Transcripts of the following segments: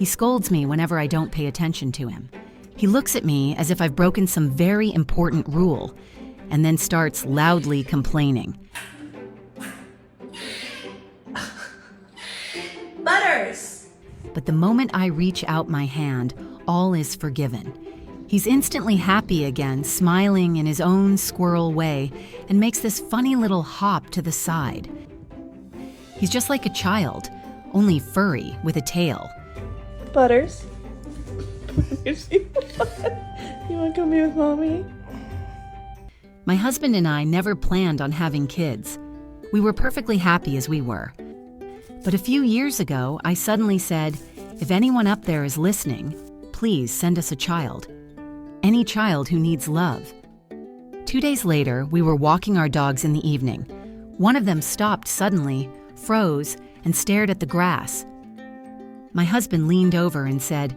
He scolds me whenever I don't pay attention to him. He looks at me as if I've broken some very important rule, and then starts loudly complaining. Butters! But the moment I reach out my hand, all is forgiven. He's instantly happy again, smiling in his own squirrel way, and makes this funny little hop to the side. He's just like a child, only furry with a tail. Butters? You want to come be with Mommy? My husband and I never planned on having kids. We were perfectly happy as we were. But a few years ago, I suddenly said, if anyone up there is listening, please send us a child. Any child who needs love. 2 days later, we were walking our dogs in the evening. One of them stopped suddenly, froze, and stared at the grass. My husband leaned over and said,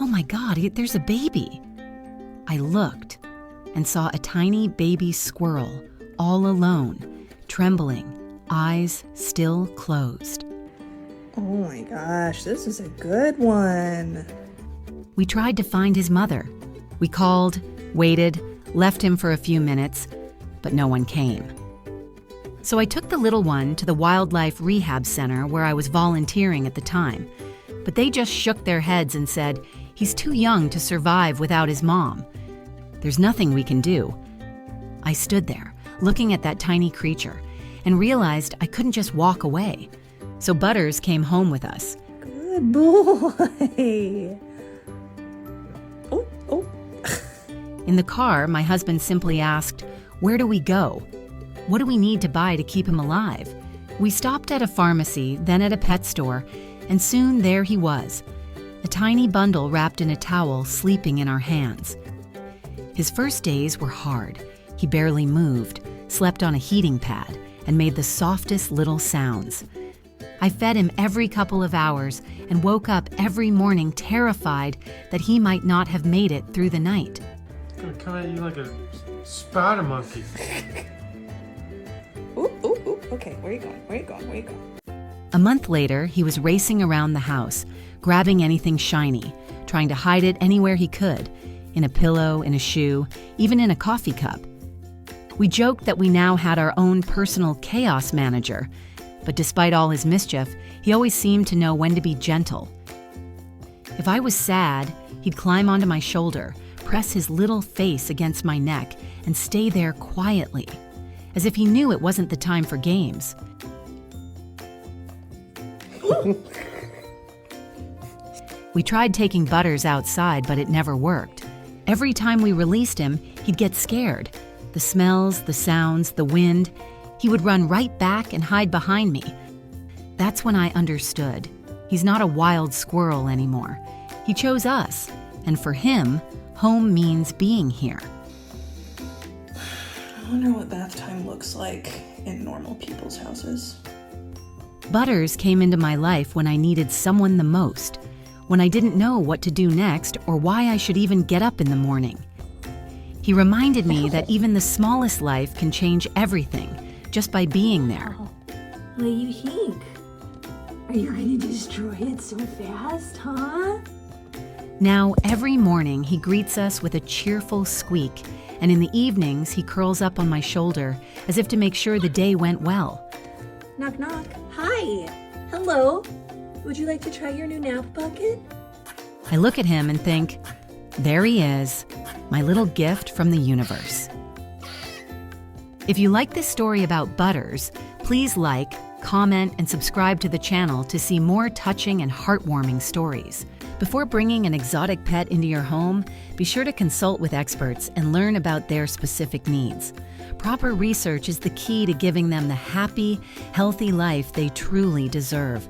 "Oh my God, there's a baby." I looked and saw a tiny baby squirrel, all alone, trembling, eyes still closed. Oh my gosh, this is a good one. We tried to find his mother. We called, waited, left him for a few minutes, but no one came. So I took the little one to the wildlife rehab center where I was volunteering at the time, but they just shook their heads and said, he's too young to survive without his mom. There's nothing we can do. I stood there, looking at that tiny creature, and realized I couldn't just walk away. So Butters came home with us. Good boy. Oh. In the car, my husband simply asked, "Where do we go? What do we need to buy to keep him alive?" We stopped at a pharmacy, then at a pet store, and soon there he was, a tiny bundle wrapped in a towel sleeping in our hands. His first days were hard. He barely moved, slept on a heating pad, and made the softest little sounds. I fed him every couple of hours and woke up every morning terrified that he might not have made it through the night. It's gonna come at you like a spider monkey. Ooh. Okay, where are you going? A month later, he was racing around the house, grabbing anything shiny, trying to hide it anywhere he could, in a pillow, in a shoe, even in a coffee cup. We joked that we now had our own personal chaos manager, but despite all his mischief, he always seemed to know when to be gentle. If I was sad, he'd climb onto my shoulder, press his little face against my neck, and stay there quietly, as if he knew it wasn't the time for games. We tried taking Butters outside, but it never worked. Every time we released him, he'd get scared. The smells, the sounds, the wind. He would run right back and hide behind me. That's when I understood. He's not a wild squirrel anymore. He chose us, and for him, home means being here. I wonder what bath time looks like in normal people's houses. Butters came into my life when I needed someone the most, when I didn't know what to do next or why I should even get up in the morning. He reminded me that even the smallest life can change everything just by being there. What do you think? Are you going to destroy it so fast, huh? Now, every morning he greets us with a cheerful squeak, and in the evenings he curls up on my shoulder as if to make sure the day went well. Knock, knock. Hi. Hello. Would you like to try your new nap bucket? I look at him and think, there he is, my little gift from the universe. If you like this story about Butters, please like, comment, and subscribe to the channel to see more touching and heartwarming stories. Before bringing an exotic pet into your home, be sure to consult with experts and learn about their specific needs. Proper research is the key to giving them the happy, healthy life they truly deserve.